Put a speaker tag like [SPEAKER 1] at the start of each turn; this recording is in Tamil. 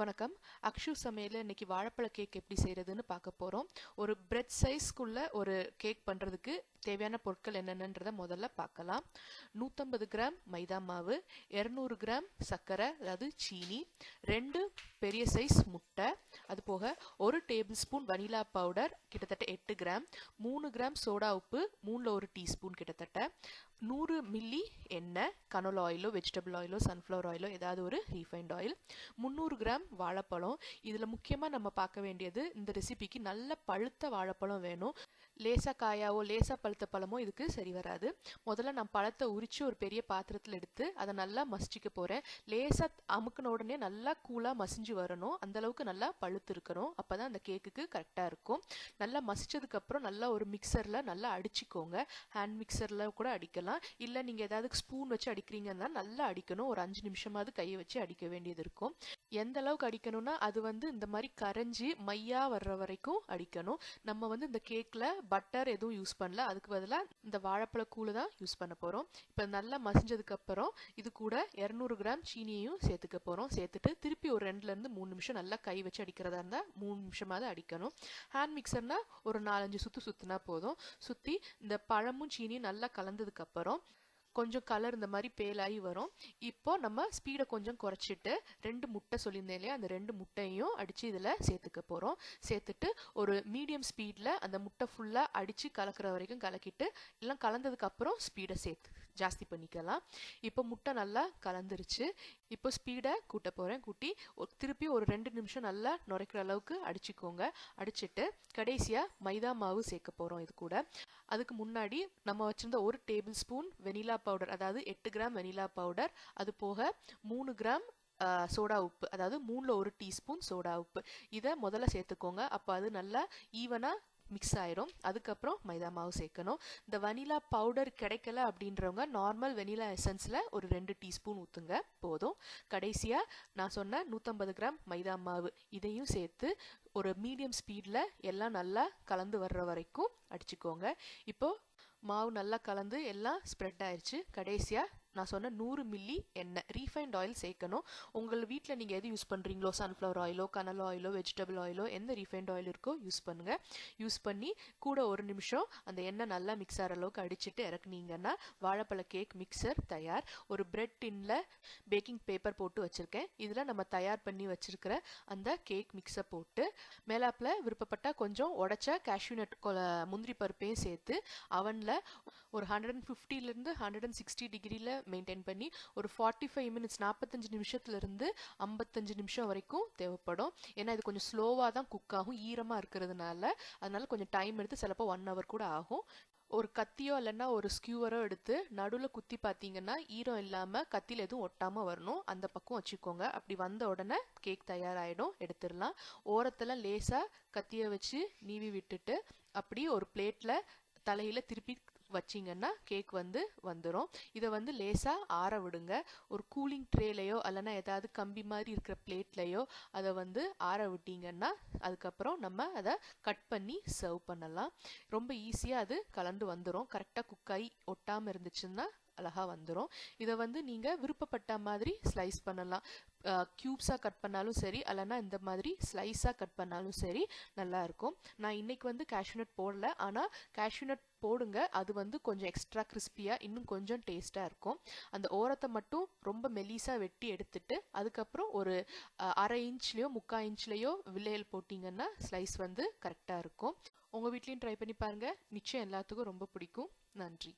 [SPEAKER 1] வணக்கம். அக்ஷு சமையல்ல இன்னைக்கு வாழைப்பழ கேக் எப்படி செய்யறதுன்னு பார்க்க போறோம். ஒரு பிரெட் சைஸ்க்குள்ள ஒரு கேக் பண்றதுக்கு தேவையான பொருட்கள் என்னென்னன்றத முதல்ல பார்க்கலாம். 150 கிராம் மைதா மாவு, 200 கிராம் சர்க்கரை அதாவது சீனி, 2 பெரிய சைஸ் முட்டை, அது போக 1 டேபிள் ஸ்பூன் வனிலா பவுடர் கிட்டத்தட்ட 8 கிராம், 3 கிராம் சோடா உப்பு 3ல 1 டீஸ்பூன் கிட்டத்தட்ட, 100 மில்லி எண்ணெய், கனோலா ஆயிலோ வெஜிடபிள் ஆயிலோ சன்ஃப்ளவர் ஆயிலோ ஏதாவது ஒரு ரீஃபைண்ட் ஆயில், 300 கிராம் வாழைப்பழம். இதில் முக்கியமாக நம்ம பார்க்க வேண்டியது இந்த ரெசிபிக்கு நல்ல பழுத்த வாழைப்பழம் வேணும். லேசா காயாவோ லேசா பழுத்த பழமோ இதுக்கு சரி வராது. முதல்ல நான் பழத்தை உரிச்சு ஒரு பெரிய பாத்திரத்தில் எடுத்து அதை நல்லா மசிச்சுக்க போகிறேன். லேசா அமுக்கின உடனே நல்லா கூலாக மசிஞ்சு வரணும். அந்த அளவுக்கு நல்லா பழுத்து இருக்கணும். அப்போ தான் அந்த கேக்குக்கு கரெக்டாக இருக்கும். நல்லா மசிச்சதுக்கப்புறம் நல்லா ஒரு மிக்சரில் நல்லா அடிச்சுக்கோங்க. ஹேண்ட் மிக்சரில் கூட அடிக்கலாம். இல்லை நீங்கள் ஏதாவது ஸ்பூன் வச்சு அடிக்கிறீங்கன்னா நல்லா அடிக்கணும். ஒரு 5 நிமிஷமாவது கையை வச்சு அடிக்க வேண்டியது இருக்கும். எந்த அளவுக்கு அடிக்கணும்னா அது இந்த மாதிரி கரைஞ்சி மையா வர்ற வரைக்கும் அடிக்கணும். நம்ம இந்த கேக்ல பட்டர் எதுவும் யூஸ் பண்ணல. அதுக்கு பதிலாக இந்த வாழைப்பழ கூழ் தான் யூஸ் பண்ண போறோம். இப்போ நல்லா மசிஞ்சதுக்கு அப்புறம் இது கூட 200 கிராம் சீனியையும் சேர்த்துக்க போறோம். சேர்த்துட்டு திருப்பி ஒரு 2ல இருந்து 3 நிமிஷம் நல்லா கை வச்சு அடிக்கிறதா இருந்தா 3 நிமிஷமாவது அடிக்கணும். ஹேண்ட் மிக்சர்னா ஒரு 4-5 சுத்து சுத்தினா போதும். சுத்தி இந்த பழமும் சீனியும் நல்லா கலந்ததுக்கு அப்புறம் கொஞ்சம் கலர் இந்த மாதிரி பேலாகி வரும். இப்போ நம்ம ஸ்பீடை கொஞ்சம் குறைச்சிட்டு 2 முட்டை சொல்லியிருந்தேன் இல்லையா, அந்த 2 முட்டையும் அடித்து இதில் சேர்த்துக்க போகிறோம். சேர்த்துட்டு ஒரு மீடியம் ஸ்பீடில் அந்த முட்டை ஃபுல்லாக அடித்து கலக்கிற வரைக்கும் கலக்கிட்டு எல்லாம் கலந்ததுக்கு அப்புறம் ஸ்பீடை ஜாஸ்தி பண்ணிக்கலாம். இப்போ முட்டை நல்லா கலந்துருச்சு. இப்போ ஸ்பீடை கூட்ட போகிறேன். கூட்டி திருப்பி ஒரு 2 நிமிஷம் நல்லா நுரைக்கிற அளவுக்கு அடிச்சுக்கோங்க. அடிச்சுட்டு கடைசியாக மைதா மாவு சேர்க்க போகிறோம் இது கூட. அதுக்கு முன்னாடி நம்ம வச்சிருந்த 1 டேபிள் ஸ்பூன் வெனிலா பவுடர், அதாவது 8 கிராம் வெனிலா பவுடர், அது போக 3 கிராம் சோடா உப்பு, அதாவது 3ல 1 டீஸ்பூன் சோடா உப்பு, இதை முதல்ல சேர்த்துக்கோங்க. அப்போ அது நல்லா ஈவனாக மிக்ஸ் ஆயிரும். அதுக்கப்புறம் மைதா மாவு சேர்க்கணும். இந்த வனிலா பவுடர் கிடைக்கல அப்படின்றவங்க நார்மல் வெனிலா எசன்ஸில் ஒரு 2 டீஸ்பூன் ஊற்றுங்க போதும். கடைசியாக நான் சொன்ன 150 கிராம் மைதா மாவு இதையும் சேர்த்து ஒரு மீடியம் ஸ்பீடில் எல்லாம் நல்லா கலந்து வர்ற வரைக்கும் அடிச்சுக்கோங்க. இப்போ மாவு நல்லா கலந்து எல்லாம் ஸ்ப்ரெட் ஆயிடுச்சு. கடைசியாக நான் சொன்ன 100 மில்லி எண்ணெய் ரீஃபைண்ட் ஆயில் சேர்க்கணும். உங்கள் வீட்டில் நீங்கள் எது யூஸ் பண்ணுறீங்களோ சன்ஃப்ளவர் ஆயிலோ கனலா ஆயிலோ வெஜிடபிள் ஆயிலோ எந்த ரீஃபைண்ட் ஆயில் இருக்கோ யூஸ் பண்ணுங்கள். யூஸ் பண்ணி கூட 1 நிமிஷம் அந்த எண்ணெய் நல்லா மிக்ஸ் ஆகிற அளவுக்கு அடிச்சுட்டு இறக்குனீங்கன்னா வாழைப்பழ கேக் மிக்சர் தயார். ஒரு பிரெட் டின்ல பேக்கிங் பேப்பர் போட்டு வச்சுருக்கேன். இதில் நம்ம தயார் பண்ணி வச்சுருக்கிற அந்த கேக் மிக்ஸை போட்டு மேலாப்பில் விருப்பப்பட்டால் கொஞ்சம் உடச்ச கேஷ்யூநட் முந்திரி பருப்பையும் சேர்த்து அவனில் ஒரு 150லேருந்து 160 டிகிரியில் மெயின்டைன் பண்ணி ஒரு 45 மினிட்ஸ் 45 நிமிஷத்துலேருந்து 55 நிமிஷம் வரைக்கும் தேவைப்படும். ஏன்னா இது கொஞ்சம் ஸ்லோவாக தான் குக் ஆகும் ஈரமாக இருக்கிறதுனால. அதனால கொஞ்சம் டைம் எடுத்து சிலப்போ 1 ஹவர் கூட ஆகும். ஒரு கத்தியோ இல்லைன்னா ஒரு ஸ்கியூவரோ எடுத்து நடுவில் குத்தி பார்த்தீங்கன்னா ஈரம் இல்லாமல் கத்தியில் எதுவும் ஒட்டாமல் வரணும். அந்த பக்கம் வச்சுக்கோங்க. அப்படி வந்த உடனே கேக் தயாராகிடும். எடுத்துடலாம். ஓரத்தில் லேசாக கத்தியை வச்சு நீவி விட்டுட்டு அப்படி ஒரு பிளேட்டில் தலையில் திருப்பி வச்சிங்கன்னா கேக் வந்துடும். இதை லேசாக ஆற விடுங்க. ஒரு கூலிங் ட்ரேலையோ இல்லைன்னா ஏதாவது கம்பி மாதிரி இருக்கிற பிளேட்லையோ அதை ஆற விட்டீங்கன்னா அதுக்கப்புறம் நம்ம அதை கட் பண்ணி சர்வ் பண்ணலாம். ரொம்ப ஈஸியாக அது கலந்து வந்துடும். கரெக்டாக குக்காய் ஒட்டாமல் இருந்துச்சுன்னா அழகாக வந்துடும். இதை நீங்கள் விருப்பப்பட்ட மாதிரி ஸ்லைஸ் பண்ணலாம். க்யூப்ஸாக கட் பண்ணாலும் சரி, இல்லைன்னா இந்த மாதிரி ஸ்லைஸாக கட் பண்ணாலும் சரி நல்லா இருக்கும். நான் இன்னைக்கு கேஷ்யூநட் போடல, ஆனால் கேஷ்யூநட் போடுங்க. அது கொஞ்சம் எக்ஸ்ட்ரா கிறிஸ்பியாக இன்னும் கொஞ்சம் டேஸ்ட்டாக இருக்கும். அந்த ஓரத்தை மட்டும் ரொம்ப மெலிசாக வெட்டி எடுத்துட்டு அதுக்கப்புறம் ஒரு 1/2 இன்ச்லேயோ 3/4 இன்ச்லேயோ வில்லையல் போட்டிங்கன்னா ஸ்லைஸ் கரெக்டாக இருக்கும். உங்கள் வீட்லேயும் ட்ரை பண்ணி பாருங்கள். நிச்சயம் எல்லாத்துக்கும் ரொம்ப பிடிக்கும். நன்றி.